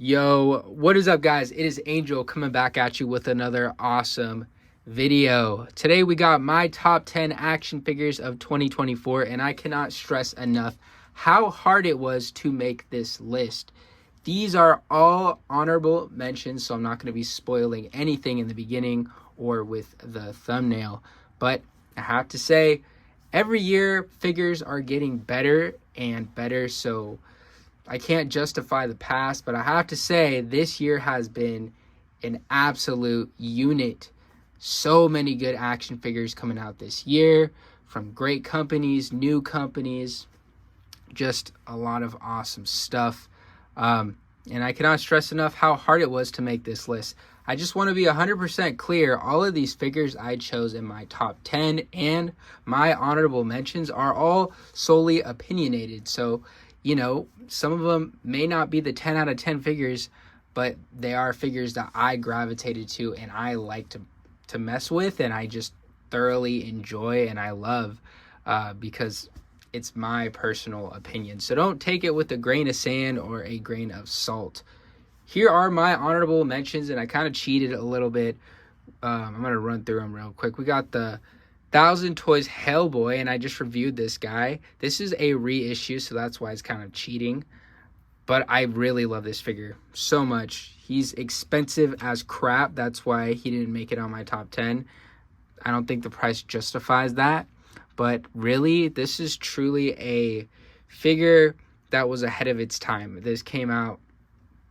Yo, what is up, guys? It is Angel coming back at you with another awesome video. Today we got my top 10 action figures of 2024, and I cannot stress enough how hard it was to make this list. These are all honorable mentions, so I'm not going to be spoiling anything in the beginning or with the thumbnail. But I have to say, every year figures are getting better and better, so I can't justify the past, but I have to say this year has been an absolute unit. So many good action figures coming out this year from great companies, new companies, just a lot of awesome stuff. And I cannot stress enough how hard it was to make this list. I just want to be 100% clear. All of these figures I chose in my top 10 and my honorable mentions are all solely opinionated. So, you know, some of them may not be the 10 out of 10 figures, but they are figures that I gravitated to and I like to mess with, and I just thoroughly enjoy and I love because it's my personal opinion. So don't take it with a grain of sand or a grain of salt. Here are my honorable mentions, and I kind of cheated a little bit. I'm going to run through them real quick. We got the 1,000 Toys Hellboy, and I just reviewed this guy. This is a reissue, so that's why it's kind of cheating. But I really love this figure so much. He's expensive as crap. That's why he didn't make it on my top 10. I don't think the price justifies that. But really, this is truly a figure that was ahead of its time. This came out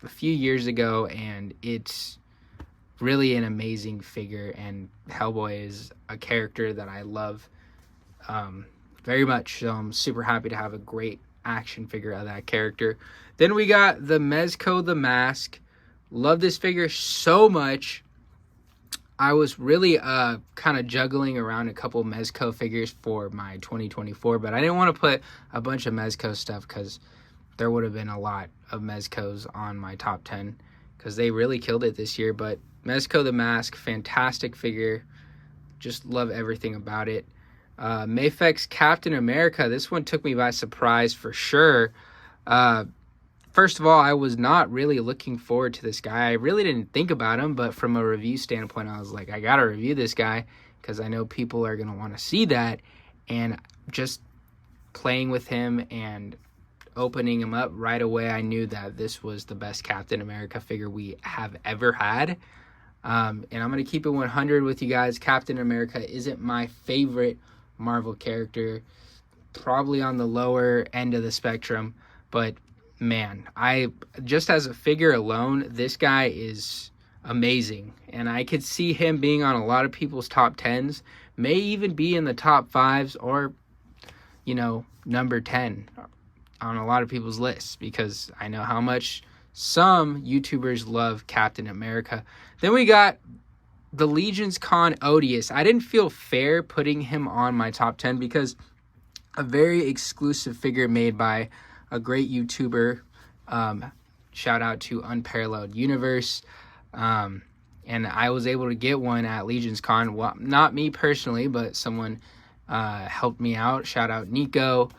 a few years ago, and it's really an amazing figure, and Hellboy is a character that I love very much, so I'm super happy to have a great action figure of that character. Then we got the Mezco the Mask. Love this figure so much. I was really kind of juggling around a couple Mezco figures for my 2024, but I didn't want to put a bunch of Mezco stuff because there would have been a lot of Mezcos on my top 10 because they really killed it this year. But Mezco the Mask, fantastic figure. Just love everything about it. Mafex Captain America. This one took me by surprise for sure. First of all, I was not really looking forward to this guy. I really didn't think about him, but from a review standpoint, I was like, I got to review this guy because I know people are going to want to see that. And just playing with him and opening him up right away, I knew that this was the best Captain America figure we have ever had. And I'm going to keep it 100 with you guys. Captain America isn't my favorite Marvel character, probably on the lower end of the spectrum, but man, I just as a figure alone, this guy is amazing, and I could see him being on a lot of people's top 10s, may even be in the top 5s, or, you know, number 10 on a lot of people's lists, because I know how much some YouTubers love Captain America. Then we got the Legion's Con Odious. I didn't feel fair putting him on my top 10 because a very exclusive figure made by a great YouTuber. Shout out to Unparalleled Universe. And I was able to get one at Legion's Con. Well, not me personally, but someone helped me out. Shout out Nico.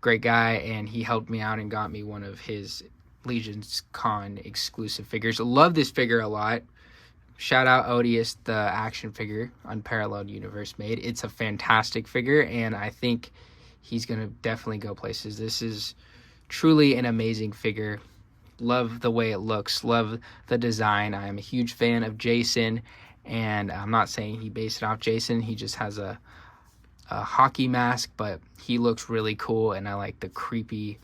Great guy. And he helped me out and got me one of his Legion's Con exclusive figures. Love this figure a lot. Shout out Odious, the action figure Unparalleled Universe made. It's a fantastic figure, and I think he's going to definitely go places. This is truly an amazing figure. Love the way it looks. Love the design. I am a huge fan of Jason, and I'm not saying he based it off Jason. He just has a hockey mask, but he looks really cool, and I like the creepy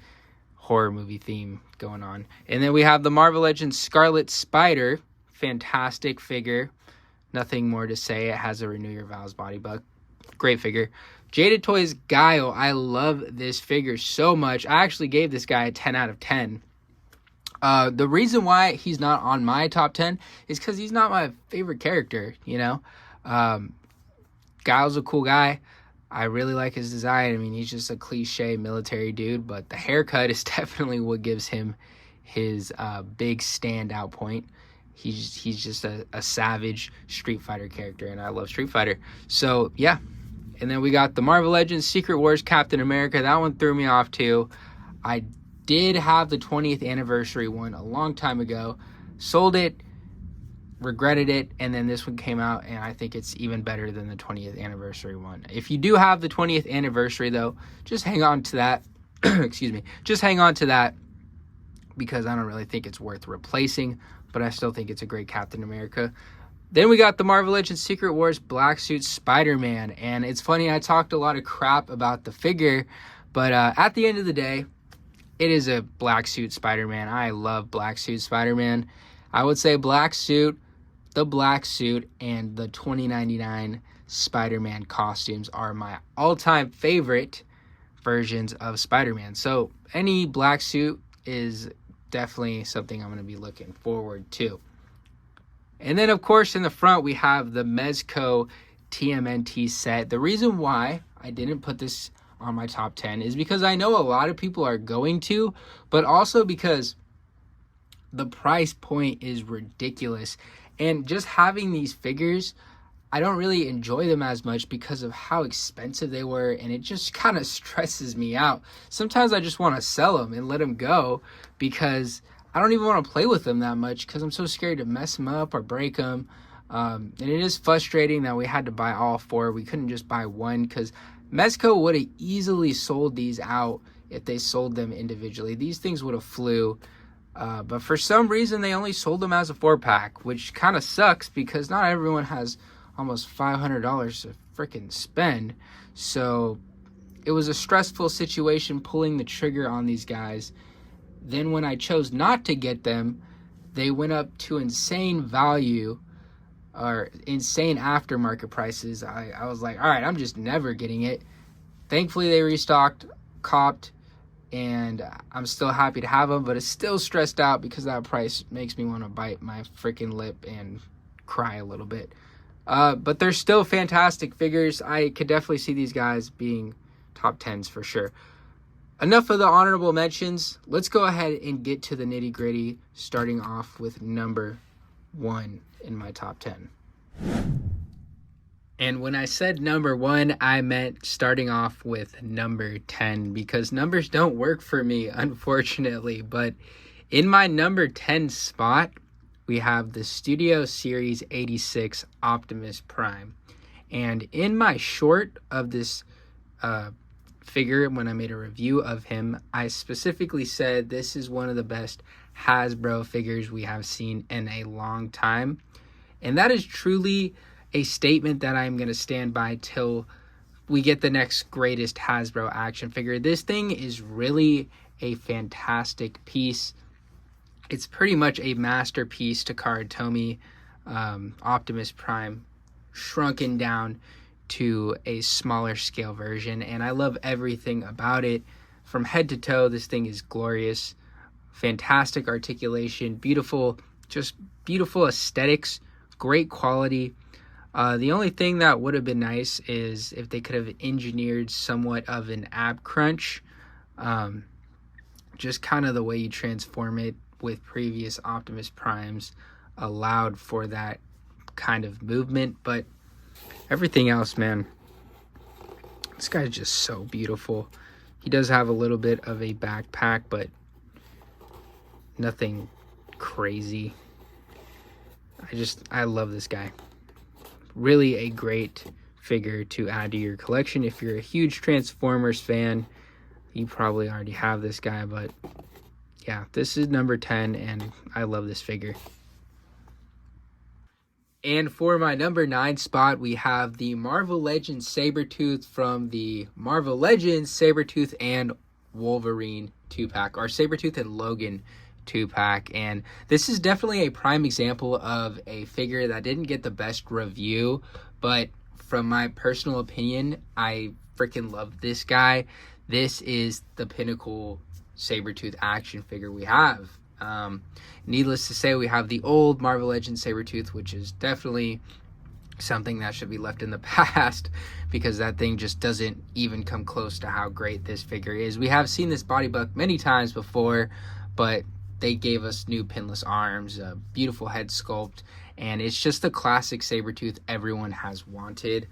horror movie theme going on. And then we have the Marvel Legends Scarlet Spider. Fantastic figure. Nothing more to say. It has a Renew Your Vows body, but great figure. Jada Toys Guile. I love this figure so much. I actually gave this guy a 10 out of 10. The reason why he's not on my top 10 is because he's not my favorite character, you know. Guile's a cool guy. I really like his design. I mean, he's just a cliche military dude, but the haircut is definitely what gives him his big standout point. He's just a savage Street Fighter character, and I love Street Fighter. So, yeah. And then we got the Marvel Legends Secret Wars Captain America. That one threw me off, too. I did have the 20th anniversary one a long time ago, sold it, regretted it, and then this one came out, and I think it's even better than the 20th anniversary one. If you do have the 20th anniversary, though, just hang on to that. Excuse me. Just hang on to that, because I don't really think it's worth replacing, but I still think it's a great Captain America. Then we got the Marvel Legends Secret Wars Black Suit Spider-Man, and it's funny, I talked a lot of crap about the figure, but at the end of the day, it is a Black Suit Spider-Man. I love Black Suit Spider-Man. I would say Black Suit, the Black Suit, and the 2099 Spider-Man costumes are my all-time favorite versions of Spider-Man. So any Black Suit is definitely something I'm going to be looking forward to. And then, of course, in the front, we have the Mezco TMNT set. The reason why I didn't put this on my top 10 is because I know a lot of people are going to, but also because the price point is ridiculous. And just having these figures, I don't really enjoy them as much because of how expensive they were, and it just kind of stresses me out. Sometimes I just want to sell them and let them go because I don't even want to play with them that much because I'm so scared to mess them up or break them. And it is frustrating that we had to buy all four. We couldn't just buy one because Mezco would have easily sold these out if they sold them individually. These things would have flew. But for some reason, they only sold them as a 4-pack, which kind of sucks because not everyone has almost $500 to freaking spend. So it was a stressful situation pulling the trigger on these guys. Then when I chose not to get them, they went up to insane value or insane aftermarket prices. I was like, all right, I'm just never getting it. Thankfully, they restocked, copped, and I'm still happy to have them, but it's still stressed out because that price makes me want to bite my freaking lip and cry a little bit. But they're still fantastic figures. I could definitely see these guys being top 10s for sure. Enough of the honorable mentions. Let's go ahead and get to the nitty gritty, starting off with number 1 in my top 10. And when I said number 1, I meant starting off with number 10 because numbers don't work for me, unfortunately. But in my number 10 spot, we have the Studio Series 86 Optimus Prime. And in my short of this figure, when I made a review of him, I specifically said this is one of the best Hasbro figures we have seen in a long time. And that is truly a statement that I'm going to stand by till we get the next greatest Hasbro action figure. This thing is really a fantastic piece. It's pretty much a masterpiece to Tomy Optimus Prime, shrunken down to a smaller scale version, and I love everything about it. From head to toe, this thing is glorious. Fantastic articulation, beautiful aesthetics, great quality. The only thing that would have been nice is if they could have engineered somewhat of an ab crunch, just kind of the way you transform it with previous Optimus Primes allowed for that kind of movement. But everything else, man, this guy's just so beautiful. He does have a little bit of a backpack, but nothing crazy. I love this guy. Really a great figure to add to your collection. If you're a huge Transformers fan, you probably already have this guy, but yeah, this is number 10, and I love this figure. And for my number 9 spot, we have the Marvel Legends Sabretooth from the Marvel Legends Sabretooth and Wolverine 2-pack, or Sabretooth and Logan 2-pack. And this is definitely a prime example of a figure that didn't get the best review, but from my personal opinion, I freaking love this guy. This is the pinnacle Sabretooth action figure we have. Needless to say, we have the old Marvel Legends Sabretooth, which is definitely something that should be left in the past because that thing just doesn't even come close to how great this figure is. We have seen this body buck many times before, but they gave us new pinless arms, a beautiful head sculpt, and it's just the classic Sabretooth everyone has wanted.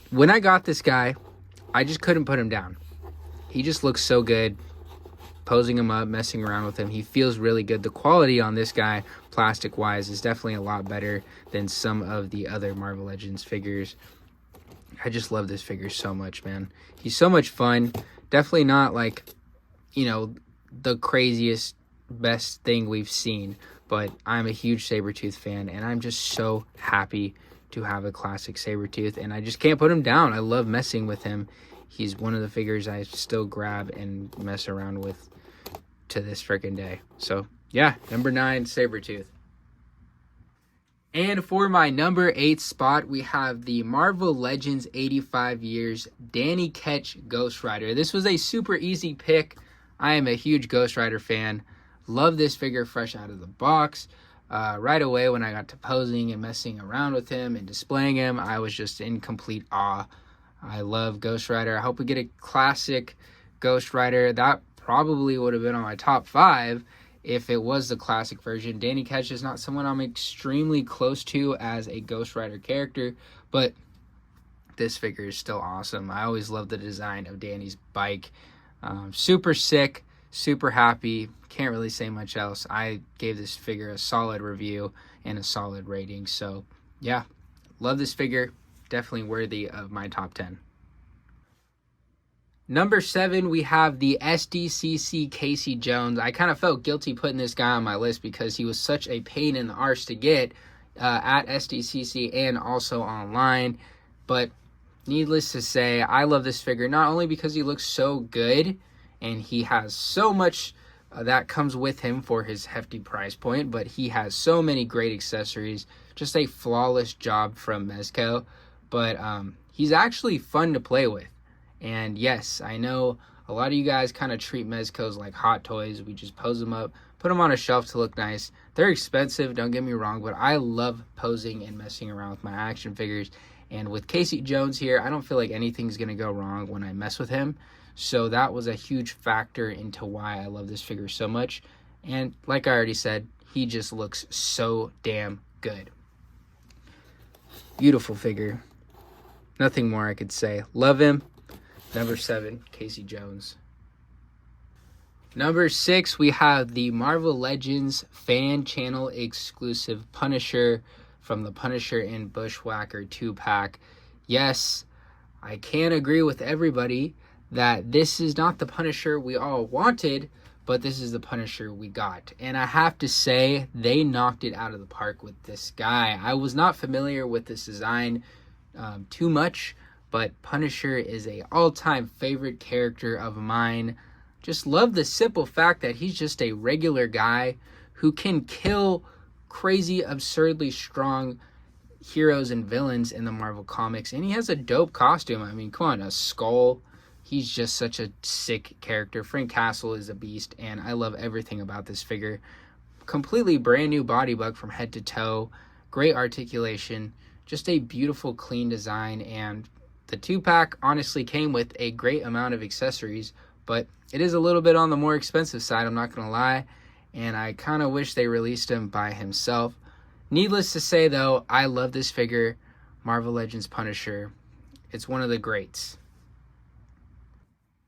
When I got this guy, I just couldn't put him down. He just looks so good. posing him up, messing around with him. He feels really good. The quality on this guy, plastic-wise, is definitely a lot better than some of the other Marvel Legends figures. I just love this figure so much, man. He's so much fun. Definitely not like, you know, the craziest, best thing we've seen, but I'm a huge Sabretooth fan, and I'm just so happy to have a classic Sabretooth, and I just can't put him down. I love messing with him. He's one of the figures I still grab and mess around with to this freaking day. So, yeah, number 9, Sabretooth. And for my number 8 spot, we have the Marvel Legends 85 Years Danny Ketch Ghost Rider. This was a super easy pick. I am a huge Ghost Rider fan. Love this figure fresh out of the box. Right away when I got to posing and messing around with him and displaying him, I was just in complete awe. I love Ghost Rider. I hope we get a classic Ghost Rider. That probably would have been on my top 5 if it was the classic version. Danny Ketch is not someone I'm extremely close to as a Ghost Rider character, but this figure is still awesome. I always love the design of Danny's bike. Super sick, super happy. Can't really say much else. I gave this figure a solid review and a solid rating. So, yeah, love this figure. Definitely worthy of my top 10. Number 7, we have the SDCC Casey Jones. I kind of felt guilty putting this guy on my list because he was such a pain in the arse to get at SDCC and also online. But needless to say, I love this figure not only because he looks so good and he has so much that comes with him for his hefty price point, but he has so many great accessories. Just a flawless job from Mezco. But he's actually fun to play with. And yes, I know a lot of you guys kind of treat Mezcos like hot toys. We just pose them up, put them on a shelf to look nice. They're expensive, don't get me wrong, but I love posing and messing around with my action figures. And with Casey Jones here, I don't feel like anything's going to go wrong when I mess with him. So that was a huge factor into why I love this figure so much. And like I already said, he just looks so damn good. Beautiful figure. Nothing more I could say. Love him. Number 7, Casey Jones. Number 6, we have the Marvel Legends fan channel exclusive Punisher from the Punisher and Bushwhacker 2-pack. Yes, I can agree with everybody that this is not the Punisher we all wanted, but this is the Punisher we got. And I have to say, they knocked it out of the park with this guy. I was not familiar with this design too much, but Punisher is a all-time favorite character of mine. Just love the simple fact that he's just a regular guy who can kill crazy, absurdly strong heroes and villains in the Marvel Comics. And he has a dope costume. I mean, come on, a skull. He's just such a sick character. Frank Castle is a beast, and I love everything about this figure. Completely brand new body buck from head to toe. Great articulation. Just a beautiful, clean design, and the 2-pack honestly came with a great amount of accessories, but it is a little bit on the more expensive side, I'm not going to lie, and I kind of wish they released him by himself. Needless to say, though, I love this figure, Marvel Legends Punisher. It's one of the greats.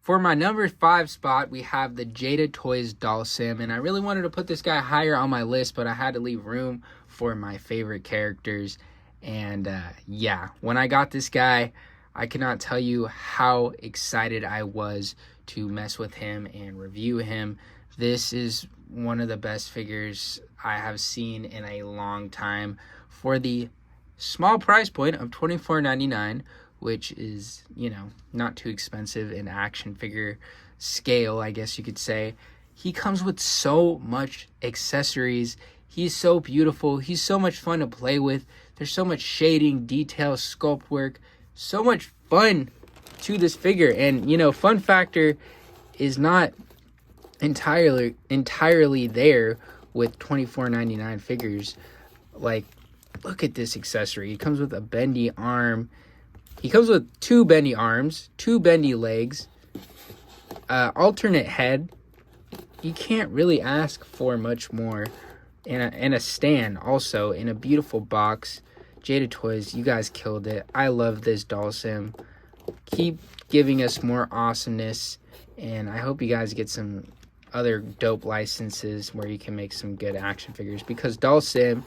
For my number 5 spot, we have the Jada Toys Dhalsim, and I really wanted to put this guy higher on my list, but I had to leave room for my favorite characters, and yeah, when I got this guy, I cannot tell you how excited I was to mess with him and review him. This is one of the best figures I have seen in a long time for the small price point of $24.99, which is, you know, not too expensive in action figure scale, I guess you could say. He comes with so much accessories. He's so beautiful. He's so much fun to play with. There's so much shading, detail, sculpt work. So much fun to this figure. And, you know, fun factor is not entirely there with $24.99 figures. Like, look at this accessory. He comes with a bendy arm. He comes with 2 bendy arms, 2 bendy legs, alternate head. You can't really ask for much more. And a stand also in a beautiful box. Jada Toys, you guys killed it. I love this Dhalsim. Keep giving us more awesomeness, and I hope you guys get some other dope licenses where you can make some good action figures, because Dalsim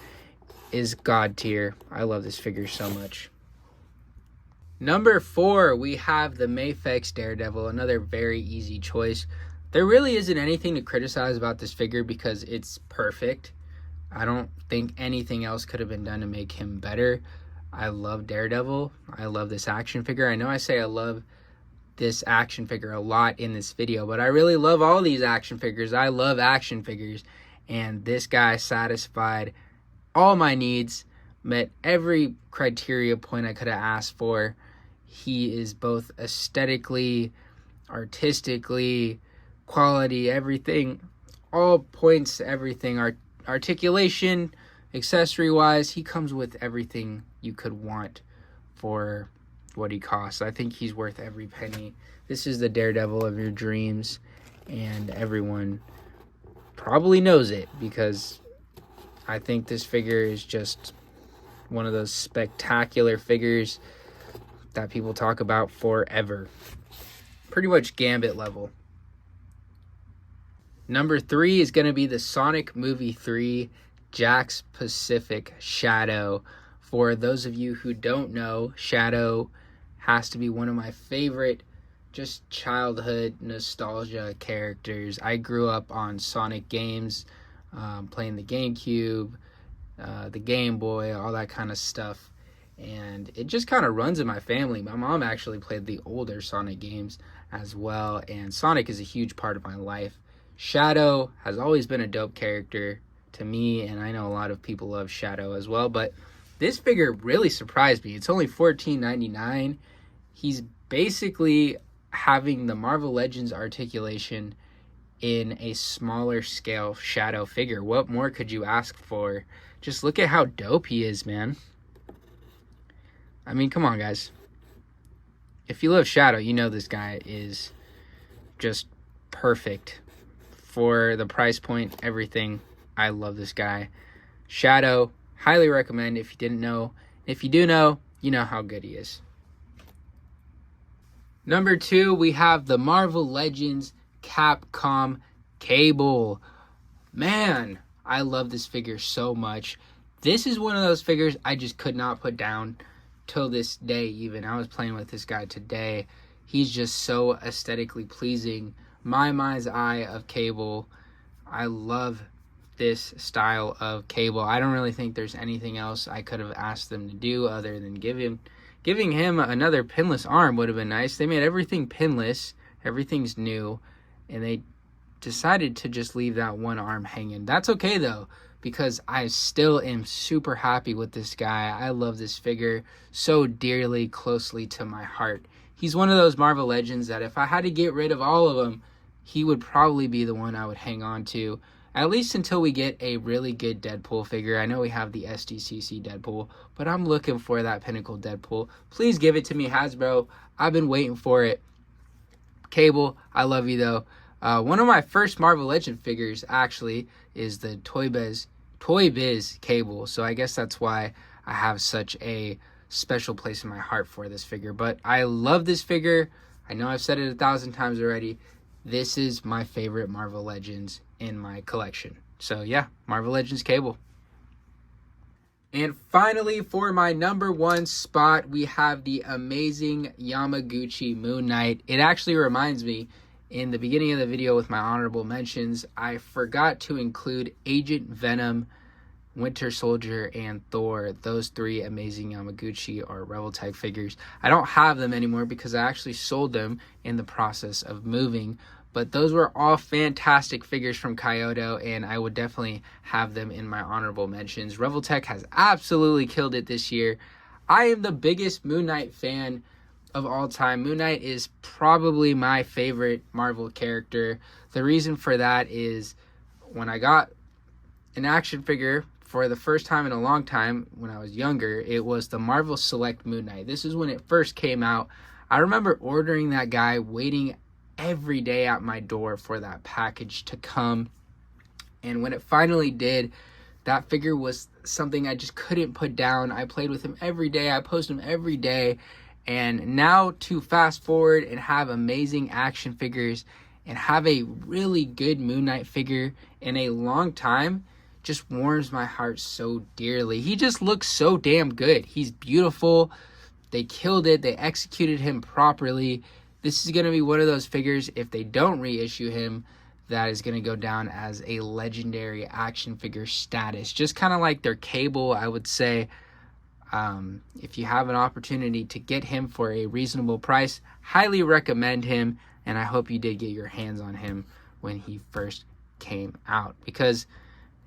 is god tier. I love this figure so much. Number 4, we have the Mafex Daredevil, another very easy choice. There really isn't anything to criticize about this figure because it's perfect. I don't think anything else could have been done to make him better. I love Daredevil. I love this action figure. I know I say I love this action figure a lot in this video, but I really love all these action figures. I love action figures, and this guy satisfied all my needs, met every criteria point I could have asked for. He is both aesthetically, artistically, quality, everything, all points, everything, articulation, accessory wise, he comes with everything you could want for what he costs. I think he's worth every penny. This is the Daredevil of your dreams, and everyone probably knows it, because I think this figure is just one of those spectacular figures that people talk about forever. Pretty much Gambit level. Number 3 is going to be the Sonic Movie 3 Jakks Pacific Shadow. For those of you who don't know, Shadow has to be one of my favorite just childhood nostalgia characters. I grew up on Sonic games, playing the GameCube, the Game Boy, all that kind of stuff. And it just kind of runs in my family. My mom actually played the older Sonic games as well, and Sonic is a huge part of my life. Shadow has always been a dope character to me, and I know a lot of people love Shadow as well, but this figure really surprised me. It's only $14.99. He's basically having the Marvel Legends articulation in a smaller scale Shadow figure. What more could you ask for? Just look at how dope he is, man. I mean, come on, guys. If you love Shadow, you know this guy is just perfect for the price point, everything. I love this guy. Shadow, highly recommend if you didn't know. If you do know, you know how good he is. Number 2, we have the Marvel Legends Capcom Cable. Man, I love this figure so much. This is one of those figures I just could not put down till this day even. I was playing with this guy today. He's just so aesthetically pleasing. My mind's eye of Cable. I love this style of Cable. I don't really think there's anything else I could have asked them to do other than giving him another pinless arm would have been nice. They made everything pinless. Everything's new. And they decided to just leave that one arm hanging. That's okay though, because I still am super happy with this guy. I love this figure so dearly, closely to my heart. He's one of those Marvel Legends that if I had to get rid of all of them, he would probably be the one I would hang on to, at least until we get a really good Deadpool figure. I know we have the SDCC Deadpool, but I'm looking for that pinnacle Deadpool. Please give it to me, Hasbro. I've been waiting for it. Cable, I love you though. One of my first Marvel Legend figures actually is the Toy Biz Cable, so I guess that's why I have such a special place in my heart for this figure. But I love this figure. I know I've said it 1,000 times already. This is my favorite Marvel Legends in my collection. So yeah, Marvel Legends Cable. And finally, for my number 1 spot, we have the amazing Yamaguchi Moon Knight. It actually reminds me, in the beginning of the video with my honorable mentions, I forgot to include Agent Venom, Winter Soldier, and Thor. Those 3 amazing Yamaguchi or Rebel type figures. I don't have them anymore because I actually sold them in the process of moving. But those were all fantastic figures from Kyoto, and I would definitely have them in my honorable mentions. Reveltech has absolutely killed it this year. I am the biggest Moon Knight fan of all time. Moon Knight is probably my favorite Marvel character. The reason for that is when I got an action figure for the first time in a long time when I was younger, it was the Marvel Select Moon Knight. This is when it first came out. I remember ordering that guy, waiting every day at my door for that package to come, and when it finally did, that figure was something I just couldn't put down. I played with him every day. I posted him every day. And now to fast forward and have amazing action figures and have a really good Moon Knight figure in a long time just warms my heart so dearly. He just looks so damn good. He's beautiful. They killed it. They executed him properly. This is going to be one of those figures, if they don't reissue him, that is going to go down as a legendary action figure status. Just kind of like their Cable, I would say. If you have an opportunity to get him for a reasonable price, highly recommend him. And I hope you did get your hands on him when he first came out. Because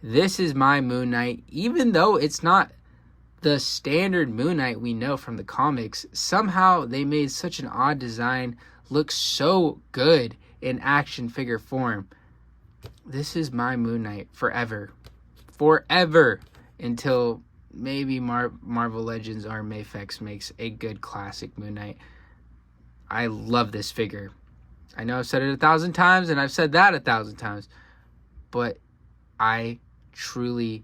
this is my Moon Knight. Even though it's not the standard Moon Knight we know from the comics, somehow they made such an odd design look so good in action figure form. This is my Moon Knight forever. Forever. Until maybe Marvel Legends or Mafex makes a good classic Moon Knight. I love this figure. I know I've said it 1,000 times, and I've said that 1,000 times. But I truly,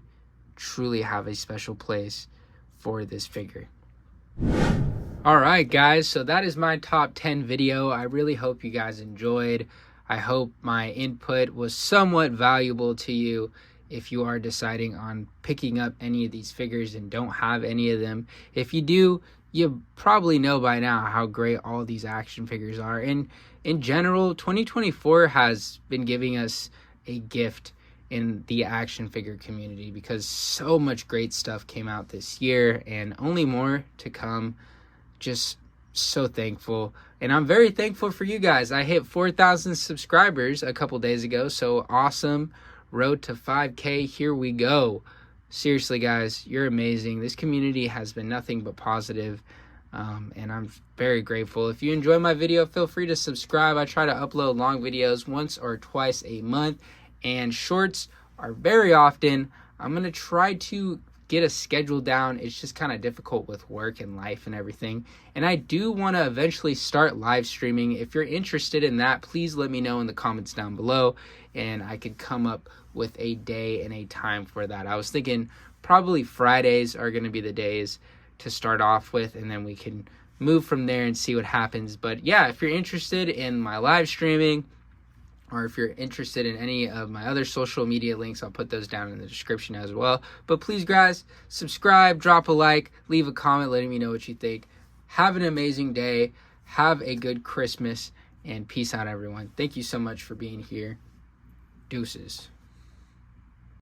truly have a special place for this figure. Alright guys, so that is my top 10 video. I really hope you guys enjoyed. I hope my input was somewhat valuable to you if you are deciding on picking up any of these figures and don't have any of them. If you do, you probably know by now how great all these action figures are. And in general, 2024 has been giving us a gift in the action figure community because so much great stuff came out this year and only more to come. Just so thankful, and I'm very thankful for you guys. I hit 4,000 subscribers a couple days ago, so awesome. Road to 5K, here we go. Seriously guys, you're amazing. This community has been nothing but positive, and I'm very grateful. If you enjoy my video, feel free to subscribe. I try to upload long videos once or twice a month, and shorts are very often. I'm going to try to get a schedule down. It's just kind of difficult with work and life and everything. And I do want to eventually start live streaming. If you're interested in that, please let me know in the comments down below, and I could come up with a day and a time for that. I was thinking probably Fridays are going to be the days to start off with, and then we can move from there and see what happens. But yeah, if you're interested in my live streaming, or if you're interested in any of my other social media links, I'll put those down in the description as well. But please, guys, subscribe, drop a like, leave a comment letting me know what you think. Have an amazing day. Have a good Christmas, and peace out, everyone. Thank you so much for being here. Deuces.